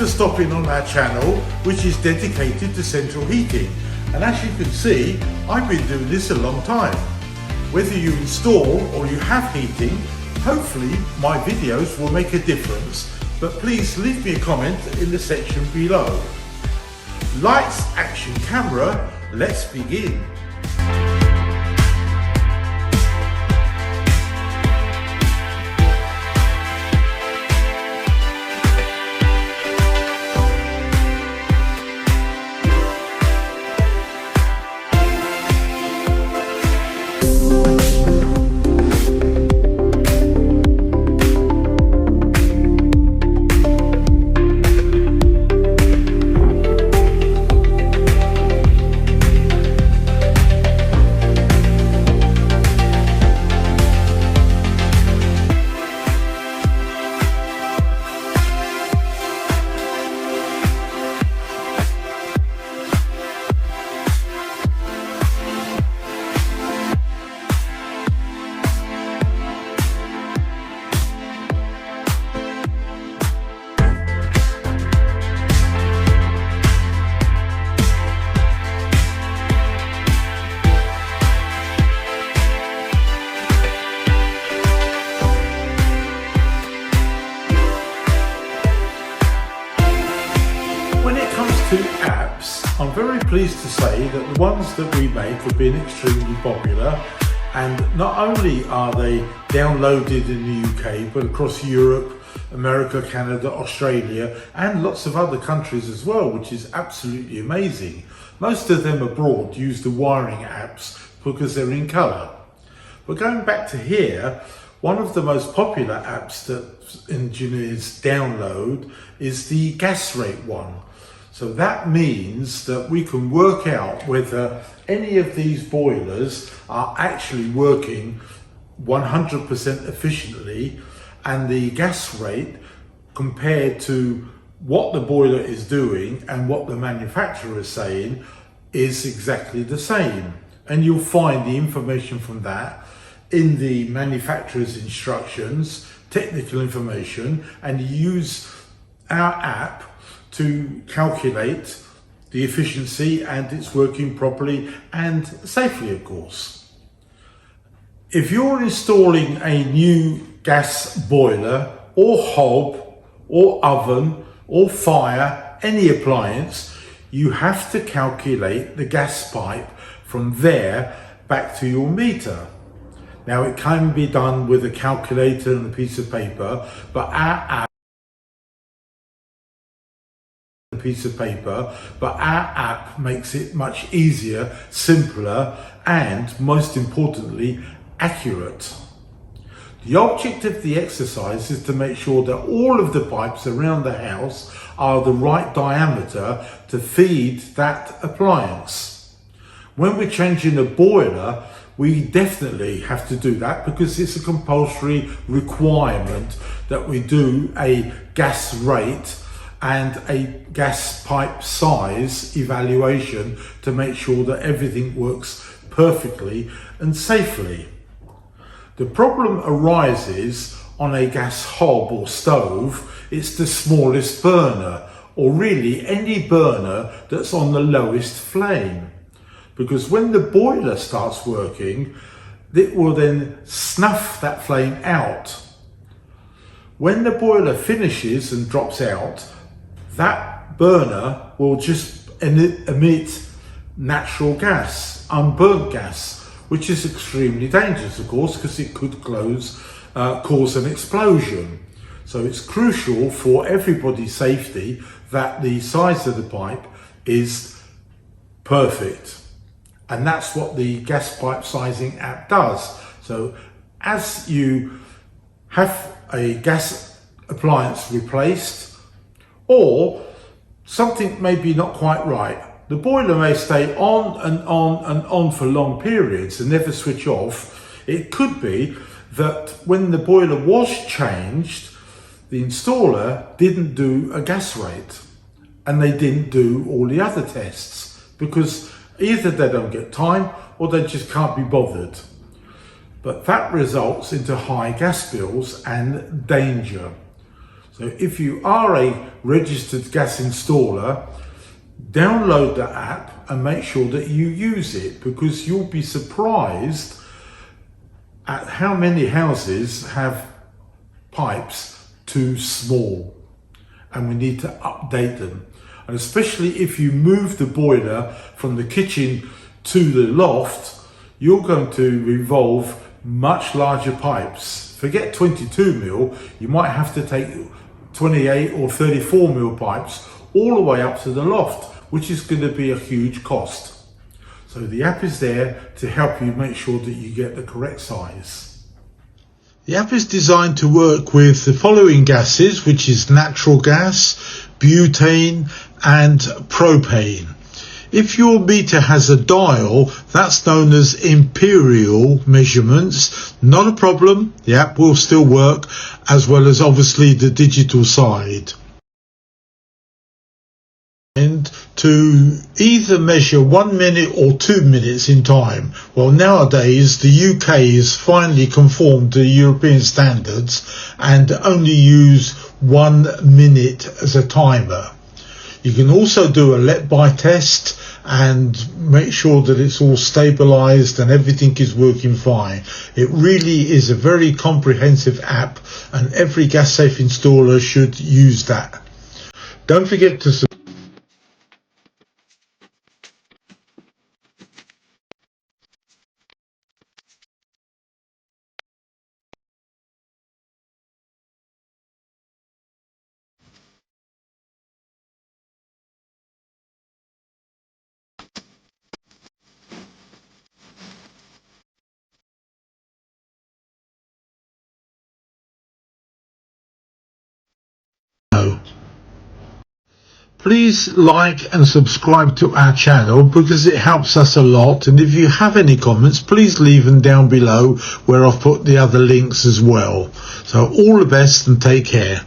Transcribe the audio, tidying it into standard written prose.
for stopping on our channel, which is dedicated to central heating. And as you can see, I've been doing this a long time. Whether you install or you have heating, hopefully my videos will make a difference, but please leave me a comment in the section below. Lights, action, camera, let's begin. Apps, I'm very pleased to say that the ones that we make have been extremely popular, and not only are they downloaded in the UK but across Europe, America, Canada, Australia and lots of other countries as well, which is absolutely amazing. Most of them abroad use the wiring apps because they're in colour. But going back to here, one of the most popular apps that engineers download is the gas rate one. So that means that we can work out whether any of these boilers are actually working 100% efficiently, and the gas rate compared to what the boiler is doing and what the manufacturer is saying is exactly the same. And you'll find the information from that in the manufacturer's instructions, technical information, and use our app to calculate the efficiency and it's working properly and safely, of course. If you're installing a new gas boiler or hob or oven or fire, any appliance, you have to calculate the gas pipe from there back to your meter. Now it can be done with a calculator and a piece of paper, but our app makes it much easier, simpler, and most importantly, accurate. The object of the exercise is to make sure that all of the pipes around the house are the right diameter to feed that appliance. When we're changing a boiler, we definitely have to do that because it's a compulsory requirement that we do a gas rate and a gas pipe size evaluation to make sure that everything works perfectly and safely. The problem arises on a gas hob or stove. It's the smallest burner, or really any burner that's on the lowest flame. Because when the boiler starts working, it will then snuff that flame out. When the boiler finishes and drops out, that burner will just emit natural gas, unburnt gas, which is extremely dangerous, of course, because it could cause an explosion. So it's crucial for everybody's safety that the size of the pipe is perfect. And that's what the gas pipe sizing app does. So as you have a gas appliance replaced, or something may be not quite right, the boiler may stay on and on and on for long periods and never switch off. It could be that when the boiler was changed, the installer didn't do a gas rate and they didn't do all the other tests because either they don't get time or they just can't be bothered. But that results into high gas bills and danger. So if you are a registered gas installer, download the app and make sure that you use it, because you'll be surprised at how many houses have pipes too small, and we need to update them. And especially if you move the boiler from the kitchen to the loft, you're going to involve much larger pipes. Forget 22 mil, you might have to take 28 or 34 mil pipes all the way up to the loft, which is going to be a huge cost. So the app is there to help you make sure that you get the correct size. The app is designed to work with the following gases, which is natural gas, butane and propane. If your meter has a dial, that's known as imperial measurements. Not a problem, the app will still work, as well as obviously the digital side. And to either measure 1 minute or 2 minutes in time. Well, nowadays the UK is finally conformed to European standards and only use 1 minute as a timer. You can also do a let-by test and make sure that it's all stabilized and everything is working fine. It really is a very comprehensive app, and every gas safe installer should use that. Don't forget to Please like and subscribe to our channel, because it helps us a lot. And if you have any comments, please leave them down below where I've put the other links as well. So all the best and take care.